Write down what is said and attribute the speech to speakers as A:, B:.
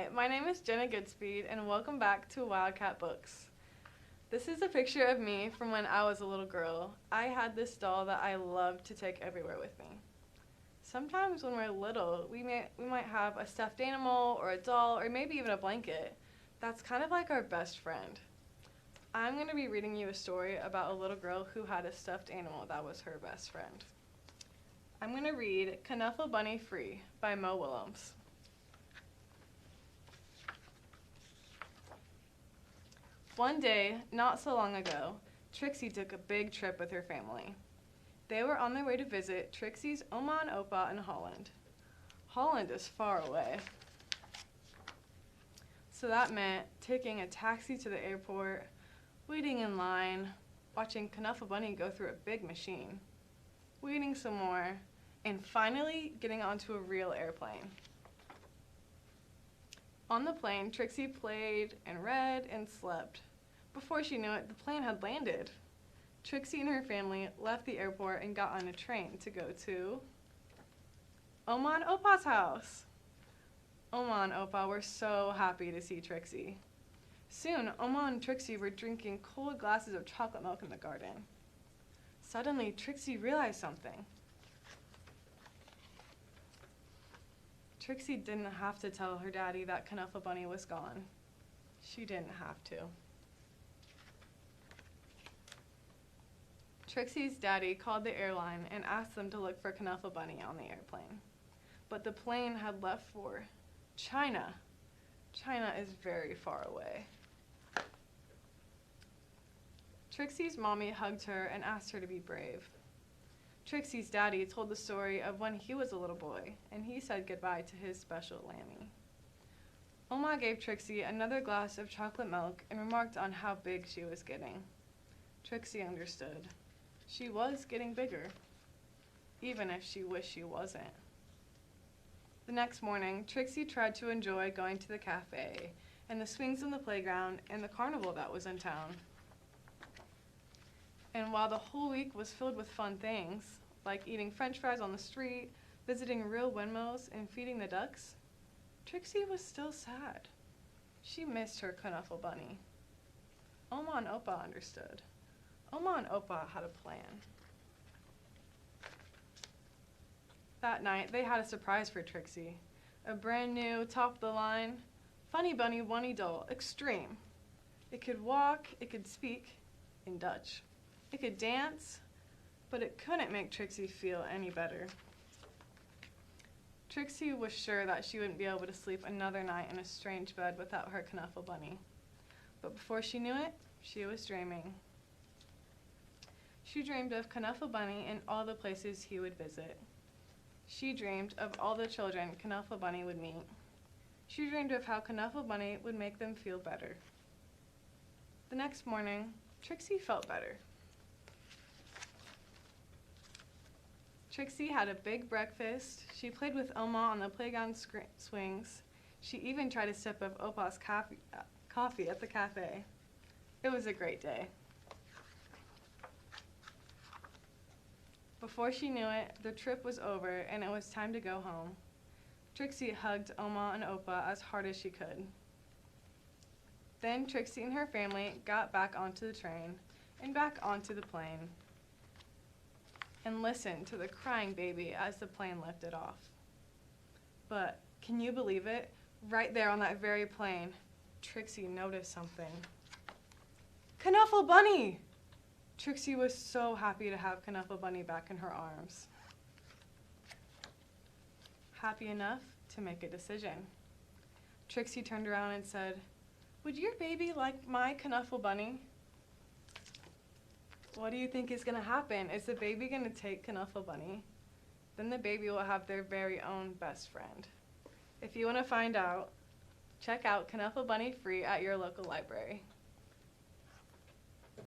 A: Hi, my name is Jenna Goodspeed, and welcome back to Wildcat Books. This is a picture of me from when I was a little girl. I had this doll that I loved to take everywhere with me. Sometimes when we're little, we might have a stuffed animal or a doll or maybe even a blanket. That's kind of like our best friend. I'm going to be reading you a story about a little girl who had a stuffed animal that was her best friend. I'm going to read Knuffle Bunny Free by Mo Willems. One day, not so long ago, Trixie took a big trip with her family. They were on their way to visit Trixie's Oma and Opa in Holland. Holland is far away. So that meant taking a taxi to the airport, waiting in line, watching Knuffle Bunny go through a big machine, waiting some more, and finally getting onto a real airplane. On the plane, Trixie played and read and slept. Before she knew it, the plane had landed. Trixie and her family left the airport and got on a train to go to Oma and Opa's house. Oma and Opa were so happy to see Trixie. Soon, Oma and Trixie were drinking cold glasses of chocolate milk in the garden. Suddenly, Trixie realized something. Trixie didn't have to tell her daddy that Knuffle Bunny was gone. She didn't have to. Trixie's daddy called the airline and asked them to look for Knuffle Bunny on the airplane. But the plane had left for China. China is very far away. Trixie's mommy hugged her and asked her to be brave. Trixie's daddy told the story of when he was a little boy, and he said goodbye to his special Lammy. Oma gave Trixie another glass of chocolate milk and remarked on how big she was getting. Trixie understood. She was getting bigger, even if she wished she wasn't. The next morning, Trixie tried to enjoy going to the cafe, and the swings on the playground, and the carnival that was in town. And while the whole week was filled with fun things, like eating french fries on the street, visiting real windmills, and feeding the ducks, Trixie was still sad. She missed her Knuffle Bunny. Oma and Opa understood. Oma and Opa had a plan. That night, they had a surprise for Trixie. A brand new, top-of-the-line, Funny Bunny Wunny doll, Extreme. It could walk, it could speak in Dutch. It could dance, but it couldn't make Trixie feel any better. Trixie was sure that she wouldn't be able to sleep another night in a strange bed without her Knuffle Bunny. But before she knew it, she was dreaming. She dreamed of Knuffle Bunny and all the places he would visit. She dreamed of all the children Knuffle Bunny would meet. She dreamed of how Knuffle Bunny would make them feel better. The next morning, Trixie felt better. Trixie had a big breakfast. She played with Oma on the playground swings. She even tried a sip of Opa's coffee at the cafe. It was a great day. Before she knew it, the trip was over and it was time to go home. Trixie hugged Oma and Opa as hard as she could. Then Trixie and her family got back onto the train and back onto the plane and listened to the crying baby as the plane lifted off. But can you believe it? Right there on that very plane, Trixie noticed something. Knuffle Bunny! Trixie was so happy to have Knuffle Bunny back in her arms. Happy enough to make a decision. Trixie turned around and said, "Would your baby like my Knuffle Bunny?" What do you think is going to happen? Is the baby going to take Knuffle Bunny? Then the baby will have their very own best friend. If you want to find out, check out Knuffle Bunny Free at your local library.